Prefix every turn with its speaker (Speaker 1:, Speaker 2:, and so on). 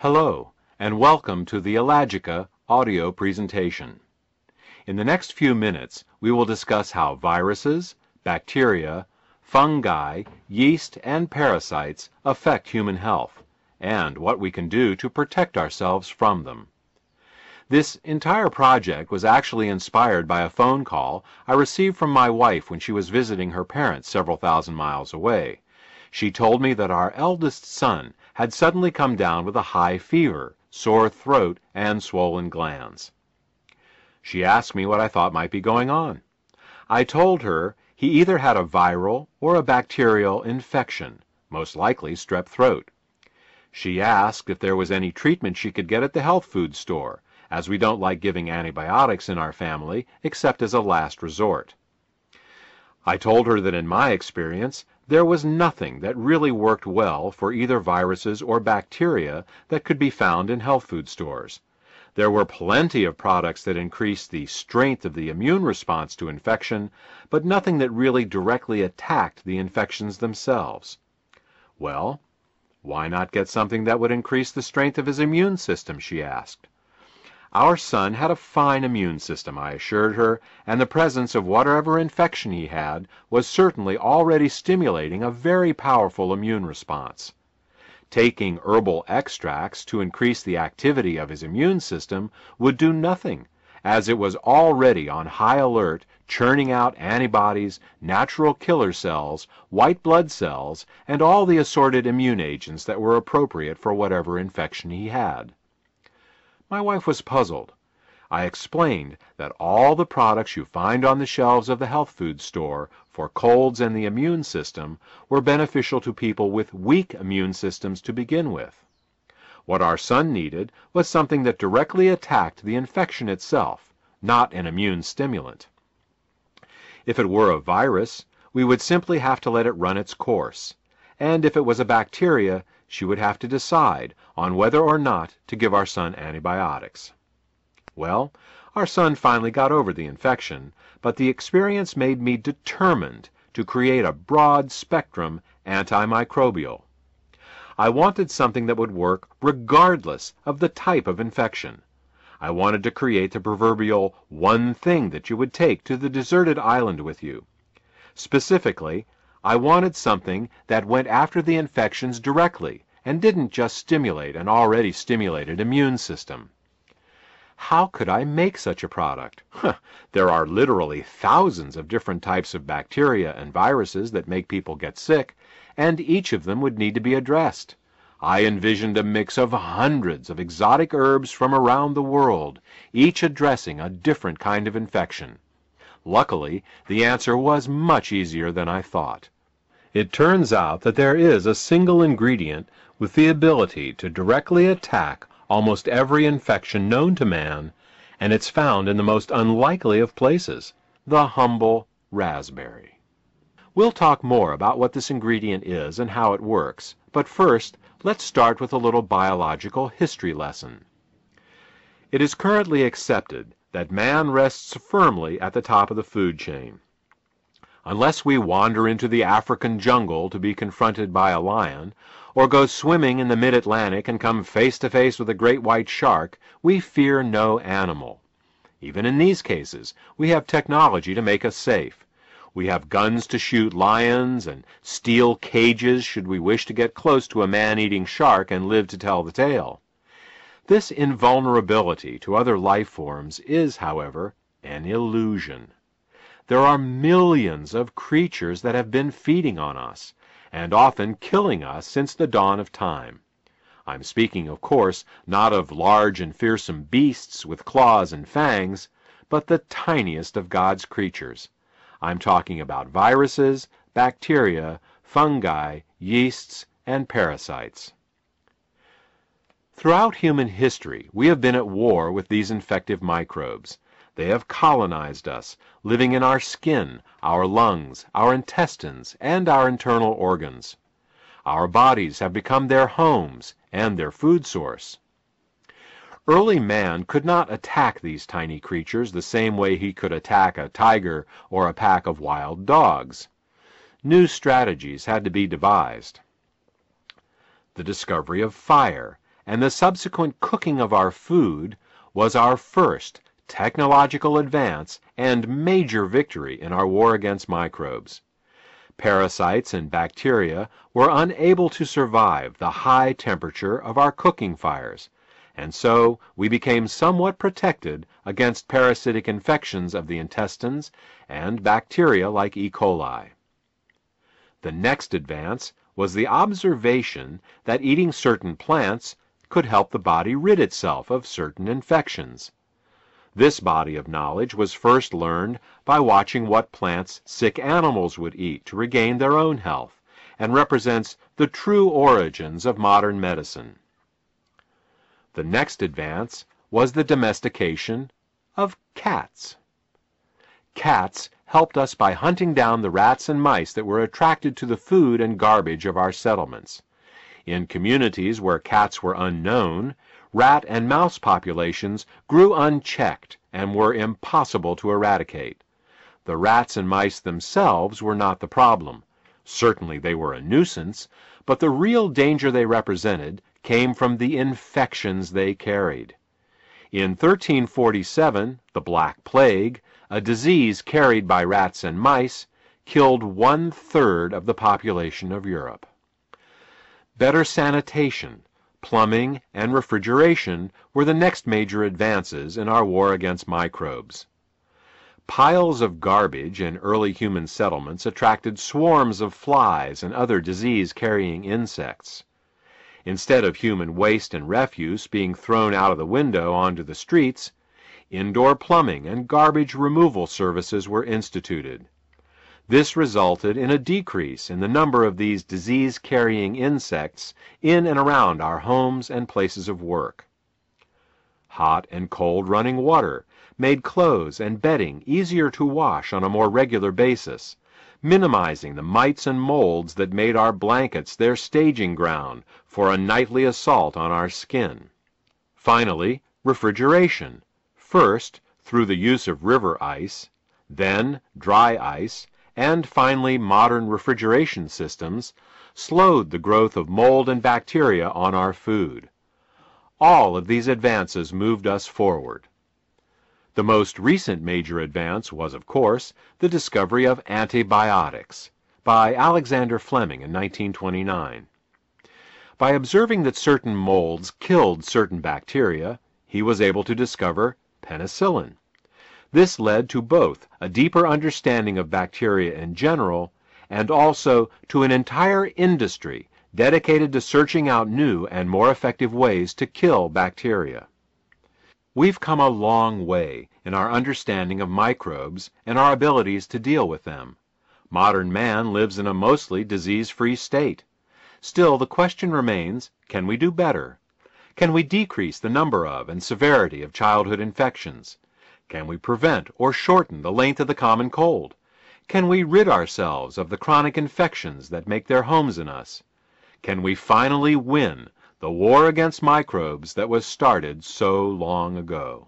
Speaker 1: Hello, and welcome to the Allergica audio presentation. In the next few minutes, we will discuss how viruses, bacteria, fungi, yeast, and parasites affect human health, and what we can do to protect ourselves from them. This entire project was actually inspired by a phone call I received from my wife when she was visiting her parents several thousand miles away. She told me that our eldest son had suddenly come down with a high fever, sore throat, and swollen glands. She asked me what I thought might be going on. I told her he either had a viral or a bacterial infection, most likely strep throat. She asked if there was any treatment she could get at the health food store, as we don't like giving antibiotics in our family except as a last resort. I told her that in my experience, there was nothing that really worked well for either viruses or bacteria that could be found in health food stores. There were plenty of products that increased the strength of the immune response to infection, but nothing that really directly attacked the infections themselves. Well, why not get something that would increase the strength of his immune system, she asked. Our son had a fine immune system, I assured her, and the presence of whatever infection he had was certainly already stimulating a very powerful immune response. Taking herbal extracts to increase the activity of his immune system would do nothing, as it was already on high alert, churning out antibodies, natural killer cells, white blood cells, and all the assorted immune agents that were appropriate for whatever infection he had. My wife was puzzled. I explained that all the products you find on the shelves of the health food store for colds and the immune system were beneficial to people with weak immune systems to begin with. What our son needed was something that directly attacked the infection itself, not an immune stimulant. If it were a virus, we would simply have to let it run its course, and if it was a bacteria, she would have to decide on whether or not to give our son antibiotics. Well, our son finally got over the infection, but the experience made me determined to create a broad-spectrum antimicrobial. I wanted something that would work regardless of the type of infection. I wanted to create the proverbial one thing that you would take to the deserted island with you. Specifically, I wanted something that went after the infections directly and didn't just stimulate an already stimulated immune system. How could I make such a product? There are literally thousands of different types of bacteria and viruses that make people get sick, and each of them would need to be addressed. I envisioned a mix of hundreds of exotic herbs from around the world, each addressing a different kind of infection. Luckily, the answer was much easier than I thought. It turns out that there is a single ingredient with the ability to directly attack almost every infection known to man, and it's found in the most unlikely of places, the humble raspberry. We'll talk more about what this ingredient is and how it works, but first, let's start with a little biological history lesson. It is currently accepted that man rests firmly at the top of the food chain. Unless we wander into the African jungle to be confronted by a lion, or go swimming in the mid-Atlantic and come face to face with a great white shark, we fear no animal. Even in these cases, we have technology to make us safe. We have guns to shoot lions and steel cages should we wish to get close to a man-eating shark and live to tell the tale. This invulnerability to other life forms is, however, an illusion. There are millions of creatures that have been feeding on us, and often killing us since the dawn of time. I'm speaking, of course, not of large and fearsome beasts with claws and fangs, but the tiniest of God's creatures. I'm talking about viruses, bacteria, fungi, yeasts, and parasites. Throughout human history, we have been at war with these infective microbes. They have colonized us, living in our skin, our lungs, our intestines, and our internal organs. Our bodies have become their homes and their food source. Early man could not attack these tiny creatures the same way he could attack a tiger or a pack of wild dogs. New strategies had to be devised. The discovery of fire and the subsequent cooking of our food was our first technological advance and major victory in our war against microbes. Parasites and bacteria were unable to survive the high temperature of our cooking fires, and so we became somewhat protected against parasitic infections of the intestines and bacteria like E. coli. The next advance was the observation that eating certain plants could help the body rid itself of certain infections. This body of knowledge was first learned by watching what plants sick animals would eat to regain their own health, and represents the true origins of modern medicine. The next advance was the domestication of cats. Cats helped us by hunting down the rats and mice that were attracted to the food and garbage of our settlements. In communities where cats were unknown, rat and mouse populations grew unchecked and were impossible to eradicate. The rats and mice themselves were not the problem. Certainly they were a nuisance, but the real danger they represented came from the infections they carried. In 1347, the Black Plague, a disease carried by rats and mice, killed 1/3 of the population of Europe. Better sanitation, plumbing, and refrigeration were the next major advances in our war against microbes. Piles of garbage in early human settlements attracted swarms of flies and other disease-carrying insects. Instead of human waste and refuse being thrown out of the window onto the streets, indoor plumbing and garbage removal services were instituted. This resulted in a decrease in the number of these disease-carrying insects in and around our homes and places of work. Hot and cold running water made clothes and bedding easier to wash on a more regular basis, minimizing the mites and molds that made our blankets their staging ground for a nightly assault on our skin. Finally, refrigeration, first through the use of river ice, then dry ice, and finally modern refrigeration systems, slowed the growth of mold and bacteria on our food. All of these advances moved us forward. The most recent major advance was, of course, the discovery of antibiotics by Alexander Fleming in 1929. By observing that certain molds killed certain bacteria, he was able to discover penicillin. This led to both a deeper understanding of bacteria in general and also to an entire industry dedicated to searching out new and more effective ways to kill bacteria. We've come a long way in our understanding of microbes and our abilities to deal with them. Modern man lives in a mostly disease-free state. Still, the question remains, can we do better? Can we decrease the number of and severity of childhood infections? Can we prevent or shorten the length of the common cold? Can we rid ourselves of the chronic infections that make their homes in us? Can we finally win the war against microbes that was started so long ago?